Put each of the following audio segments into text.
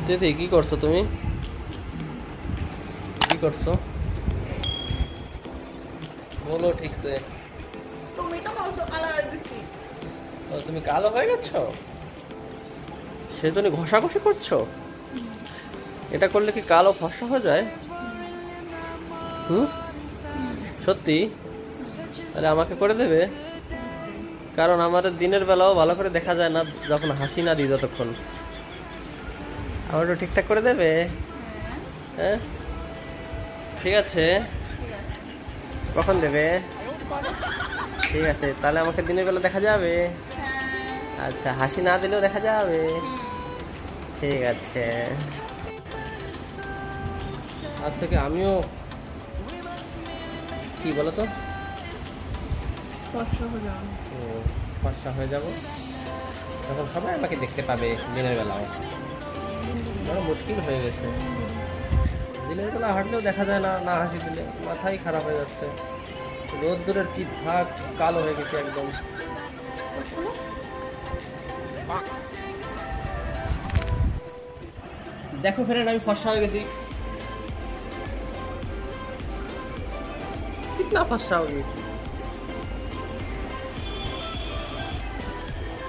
দিদি কি করছো তুমি? কি করছো বলো ঠিকছে। তুমি তো বলছো কালো হয়ে গেছি। ও তুমি কালো হয়ে গেছো, সেজন্য ঘষাঘষি করছো? এটা করলে কি কালো ফর্সা হয়ে যায়? হুম, সত্যি? তাহলে আমাকে করে দেবে, কারণ আমাদের দিনের বেলাও ভালো করে দেখা যায় না যখন হাসি না দিই যতক্ষণ। আমার একটু ঠিকঠাক করে দেবে? হ্যাঁ ঠিক আছে। কখন দেবে? ঠিক আছে, তাহলে আমাকে দিনের বেলা দেখা যাবে। আচ্ছা, হাসি না দিলেও দেখা যাবে। ঠিক আছে, আজ থেকে আমিও কি বলো তো ফর্সা হয়ে যাব, তখন সবাই আমাকে দেখতে পাবে দিনের বেলাও। বড় মুশকিল হয়ে গেছে, দিনের বেলা হাঁটলেও দেখা যায় না, না হাসি দিলে মাথাই খারাপ হয়ে যাচ্ছে। রোদ্দুরের কি ভাগ, কালো হয়ে গেছে একদম। দেখো ফ্রেন্ড, আমি ফর্সা হয়ে গেছি। কিতনা ফর্সা হয়ে গেছি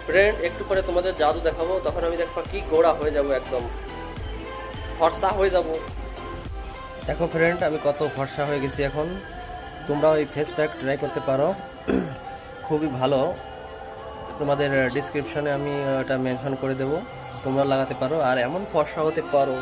ফ্রেন্ড, একটু পরে তোমাদের জাদু দেখাবো, তখন আমি দেখবা কি গোড়া হয়ে যাব, একদম ফর্সা হয়ে যাব। দেখো ফ্রেন্ড, আমি কত ফর্সা হয়ে গেছি এখন। তোমরা ওই ফেস প্যাক ট্রাই করতে পারো, খুবই ভালো। তোমাদের ডিসক্রিপশনে আমি ওটা মেনশন করে দেবো, তোমরা লাগাতে পারো আর এমন ফর্সা হতে পারো।